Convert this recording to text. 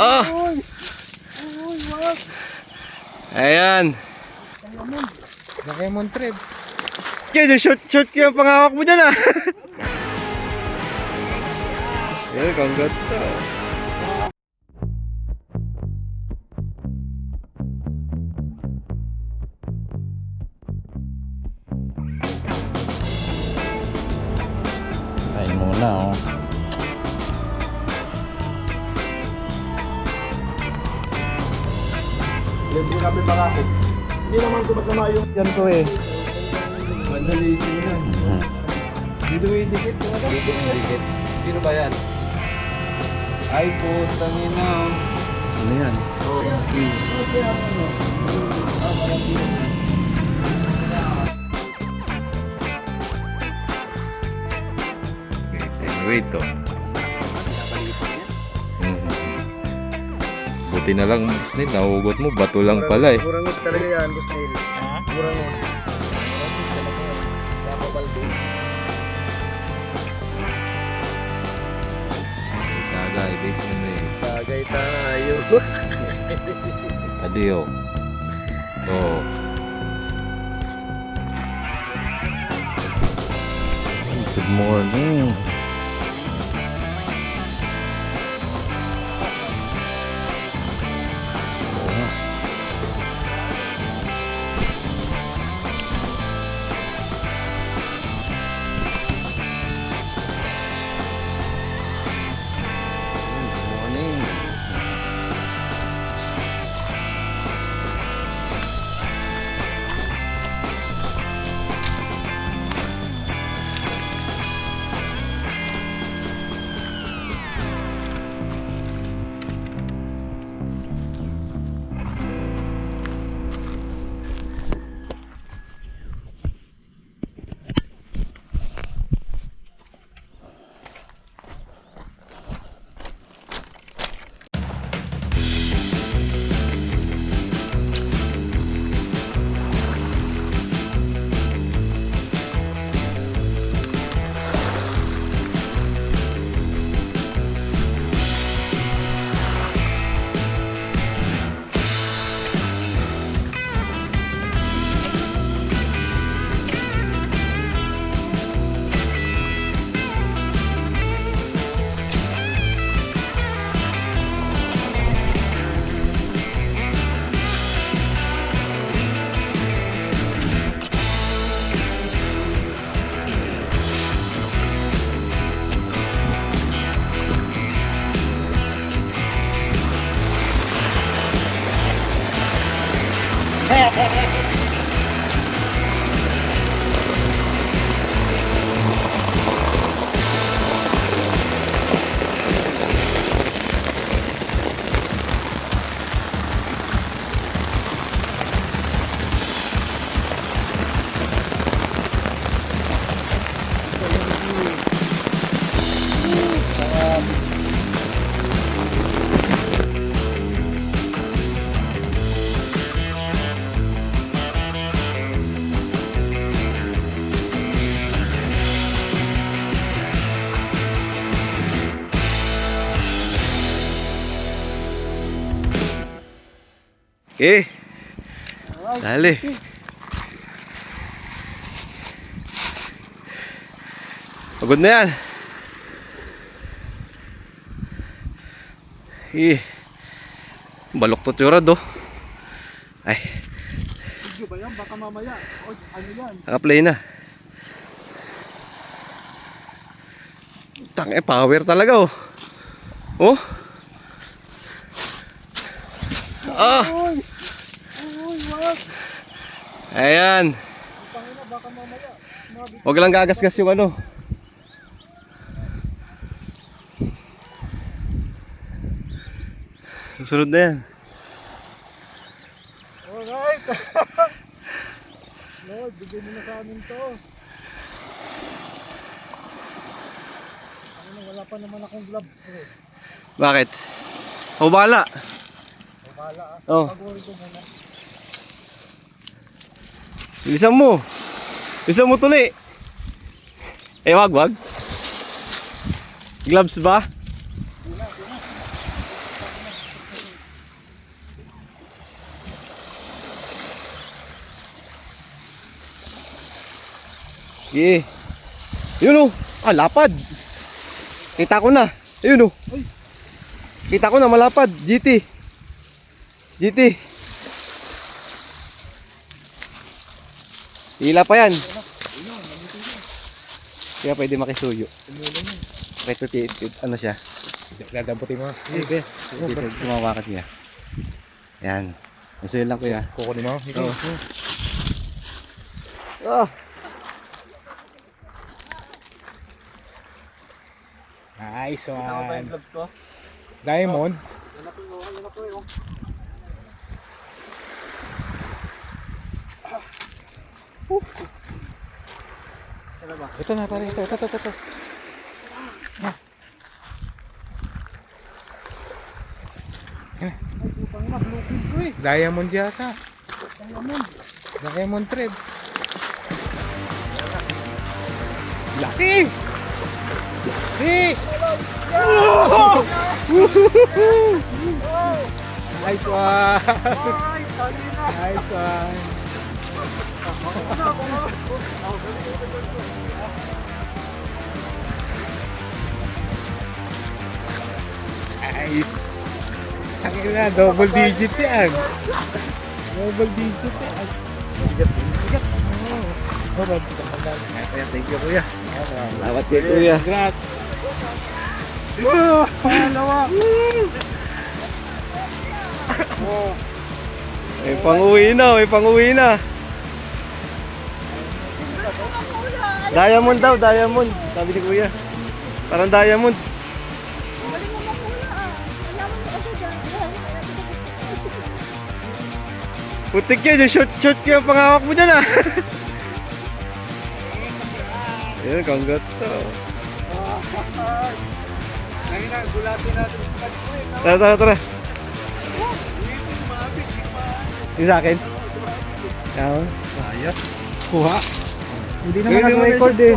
Oh! Wag! Ayan. Diamond Trev. Kaya shoot ko yung pangawak mo dyan ah. Yan, congrats to. Kain muna oh. Hindi kami makakot. Hindi naman ko masama yung yan ko eh. Mandalising yan. Dito may dikit. Dikit. Sino ba yan? Ay putang ina. Ano yan? Wait to. Buti na lang, Boss Neil, nahugot mo. Bato lang pala eh. Burangot talaga yan, Boss Neil. Burangot. Sa pabaldo. Tagay, base mo eh. Tagay tayo. Adio. Oh. Good morning. Okay. Dali. Pagod na yan. Balok to tiyura do. Ay. Video ba yan? Baka mamaya. O, ano yan? Naka-play na. Tang power talaga oh. Oh. Ah. Uy, wag. Ayan. Pangina, baka mamaya. Huwag lang gagasgas yung ano. Susunod na yan. Alright. Lord, bigay mo na sa amin to. Ano, wala pa naman akong gloves, bro. Bakit? O bala. Bahala ah. Oh. Pag-uwi ko muna. Bilisan mo. Bilisan mo tuloy. Eh wag. Gloves ba? Sige. Yun o. Ah, lapad. Kita ko na. Ayun o. Kita ko na, malapad. GT. GT. Hila pa yan. Kaya pwede makisuyo. Kahit ano siya. Dadamputin mo. Sige. Tumawa ka siya. Yan. Masuyo lang kuya. Kukunin mo. Ikaw. Ah. Nice one. Diamond. Ito na pare, ito. Diamond yata. Diamond thread. Laki! Laki! Nice one! Nice one! Nice! Sakin na, double digit yan! Double digit yan! Bigat! Oh, thank you kuya! Salamat kay kuya. Congrats! Oh, pangalawa! May pang-uwi na, may pang-uwi na. Diamond daw, diamond. Sabi ni kuya. Parang diamond. Putik yan, yung short ko yung pangawak mo dyan ah. Yan, congrats to. Gulatin natin sa pag-uwi. Tara. Yung sa akin? Yan. Ayos. Kuha. Hindi naman nag-record eh.